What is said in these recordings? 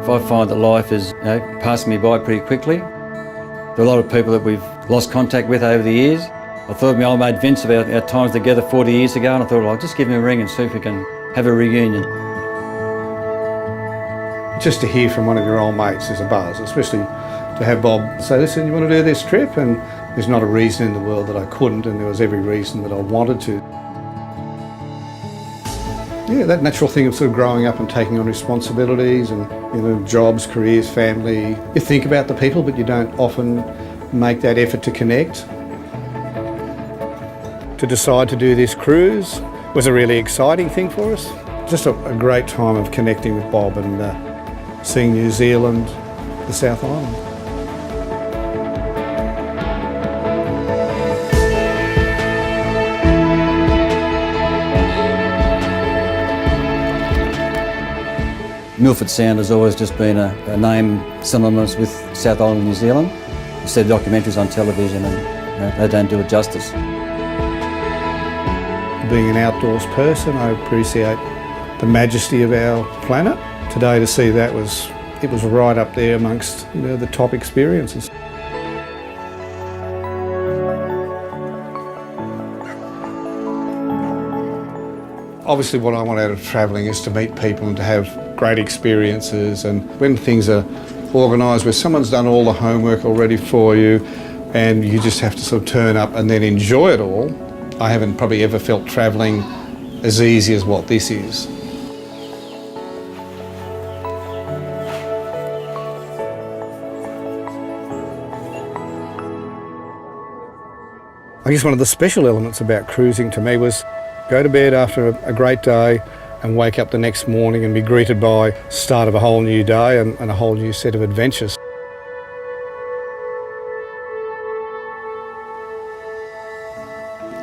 I find that life is passing me by pretty quickly. There are a lot of people that we've lost contact with over the years. I thought of my old mate Vince about our times together 40 years ago, and I thought, well, I'll just give him a ring and see if we can have a reunion. Just to hear from one of your old mates is a buzz, especially to have Bob say, listen, you want to do this trip? And there's not a reason in the world that I couldn't, and there was every reason that I wanted to. Yeah, that natural thing of sort of growing up and taking on responsibilities and, jobs, careers, family. You think about the people, but you don't often make that effort to connect. To decide to do this cruise was a really exciting thing for us. Just a great time of connecting with Bob and seeing New Zealand, the South Island. Milford Sound has always just been a name synonymous with South Island, New Zealand. You see documentaries on television and they don't do it justice. Being an outdoors person, I appreciate the majesty of our planet. Today to see that it was right up there amongst the top experiences. Obviously what I want out of travelling is to meet people and to have great experiences, and when things are organised where someone's done all the homework already for you and you just have to sort of turn up and then enjoy it all, I haven't probably ever felt travelling as easy as what this is. I guess one of the special elements about cruising to me was go to bed after a great day and wake up the next morning and be greeted by the start of a whole new day and a whole new set of adventures.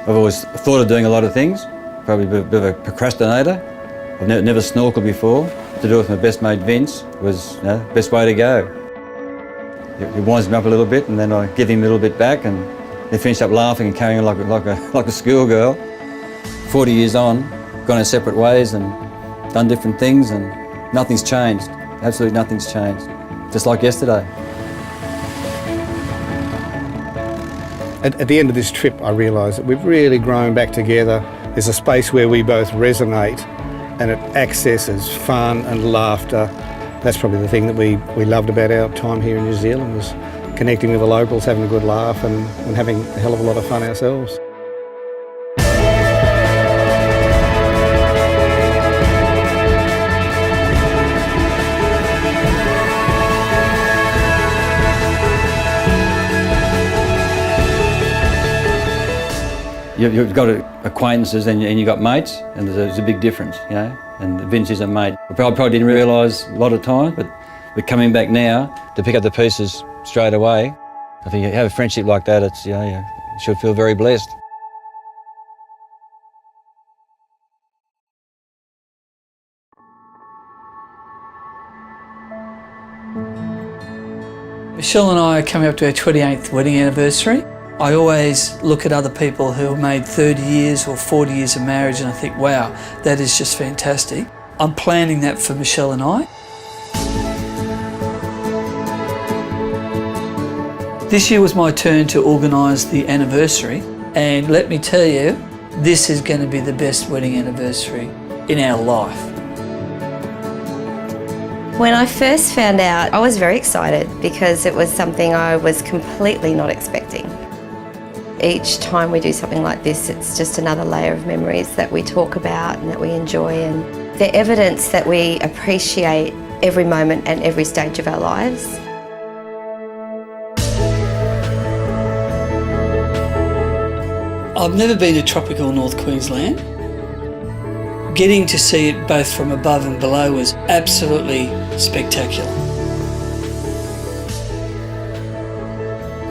I've always thought of doing a lot of things, probably a bit of a procrastinator. I've never snorkeled before. To do it with my best mate Vince was the best way to go. It winds me up a little bit and then I give him a little bit back and they finish up laughing and carrying on like a schoolgirl. 40 years on, gone our separate ways and done different things, and nothing's changed. Absolutely nothing's changed. Just like yesterday. At the end of this trip, I realised that we've really grown back together. There's a space where we both resonate and it accesses fun and laughter. That's probably the thing that we loved about our time here in New Zealand, was connecting with the locals, having a good laugh and having a hell of a lot of fun ourselves. You've got acquaintances and you've got mates, and there's a big difference, and Vince is a mate. I probably didn't realise a lot of time, but we're coming back now to pick up the pieces straight away. I think you have a friendship like that, it's, you should feel very blessed. Michelle and I are coming up to our 28th wedding anniversary. I always look at other people who have made 30 years or 40 years of marriage and I think, wow, that is just fantastic. I'm planning that for Michelle and I. This year was my turn to organise the anniversary, and let me tell you, this is going to be the best wedding anniversary in our life. When I first found out, I was very excited because it was something I was completely not expecting. Each time we do something like this, it's just another layer of memories that we talk about and that we enjoy, and they're evidence that we appreciate every moment and every stage of our lives. I've never been to tropical North Queensland. Getting to see it both from above and below was absolutely spectacular.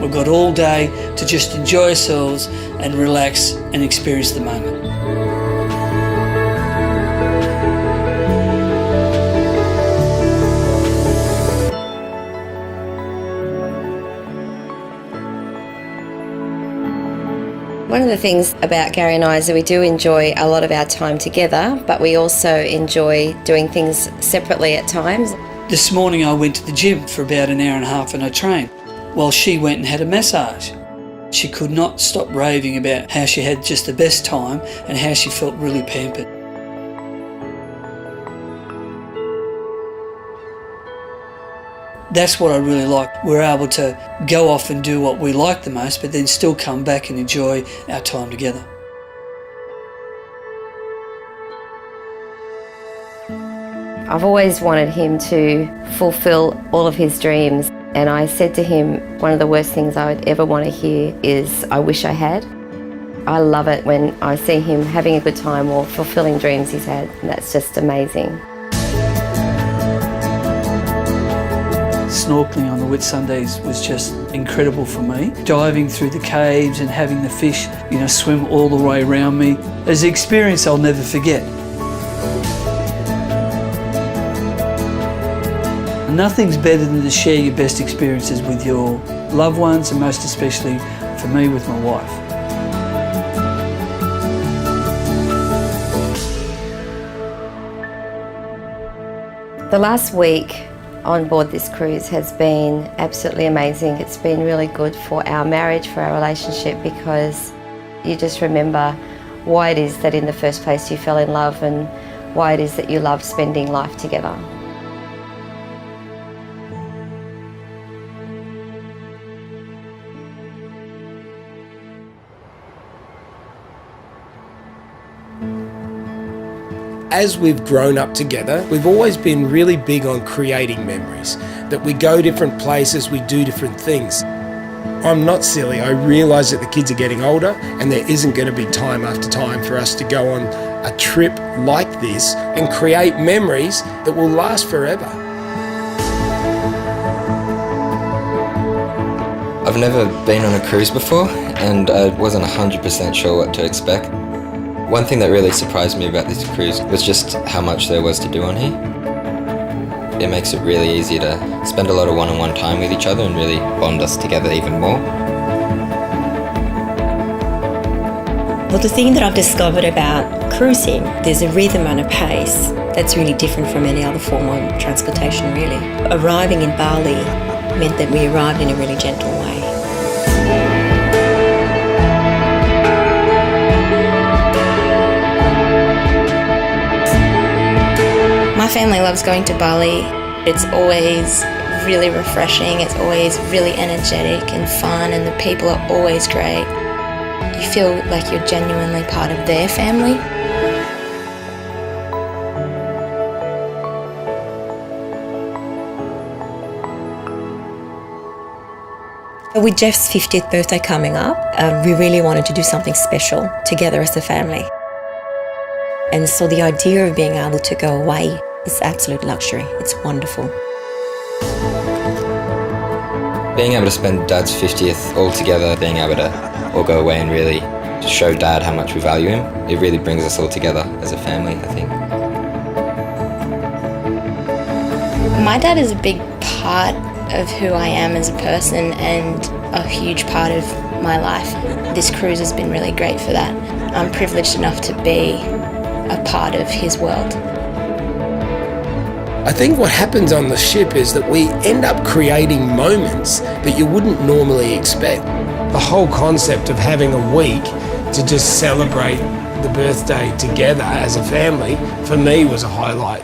We've got all day to just enjoy ourselves and relax and experience the moment. One of the things about Gary and I is that we do enjoy a lot of our time together, but we also enjoy doing things separately at times. This morning I went to the gym for about an hour and a half and I trained, while she went and had a massage. She could not stop raving about how she had just the best time and how she felt really pampered. That's what I really like. We're able to go off and do what we like the most, but then still come back and enjoy our time together. I've always wanted him to fulfill all of his dreams, and I said to him, one of the worst things I would ever want to hear is, I wish I had. I love it when I see him having a good time or fulfilling dreams he's had, and that's just amazing. Snorkeling on the Whitsundays was just incredible for me. Diving through the caves and having the fish, swim all the way around me is an experience I'll never forget. Nothing's better than to share your best experiences with your loved ones, and most especially for me with my wife. The last week on board this cruise has been absolutely amazing. It's been really good for our marriage, for our relationship, because you just remember why it is that in the first place you fell in love and why it is that you love spending life together. As we've grown up together, we've always been really big on creating memories, that we go different places, we do different things. I'm not silly. I realise that the kids are getting older and there isn't going to be time after time for us to go on a trip like this and create memories that will last forever. I've never been on a cruise before and I wasn't 100% sure what to expect. One thing that really surprised me about this cruise was just how much there was to do on here. It makes it really easy to spend a lot of one-on-one time with each other and really bond us together even more. Well, the thing that I've discovered about cruising, there's a rhythm and a pace that's really different from any other form of transportation, really. Arriving in Bali meant that we arrived in a really gentle way. My family loves going to Bali. It's always really refreshing, it's always really energetic and fun, and the people are always great. You feel like you're genuinely part of their family. With Jeff's 50th birthday coming up, we really wanted to do something special together as a family. And so the idea of being able to go away is absolute luxury. It's wonderful. Being able to spend Dad's 50th all together, being able to all go away and really show Dad how much we value him, it really brings us all together as a family, I think. My dad is a big part of who I am as a person and a huge part of my life. This cruise has been really great for that. I'm privileged enough to be a part of his world. I think what happens on the ship is that we end up creating moments that you wouldn't normally expect. The whole concept of having a week to just celebrate the birthday together as a family, for me, was a highlight.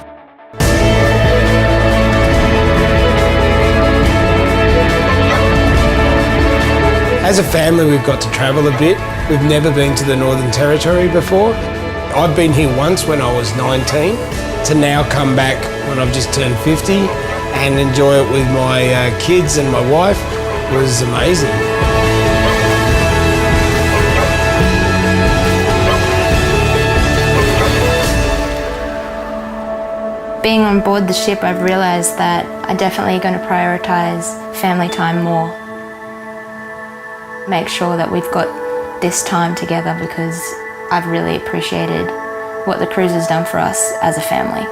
As a family, we've got to travel a bit. We've never been to the Northern Territory before. I've been here once when I was 19, to now come back when I've just turned 50 and enjoy it with my kids and my wife was amazing. Being on board the ship, I've realised that I'm definitely going to prioritise family time more. Make sure that we've got this time together because I've really appreciated what the cruise has done for us as a family.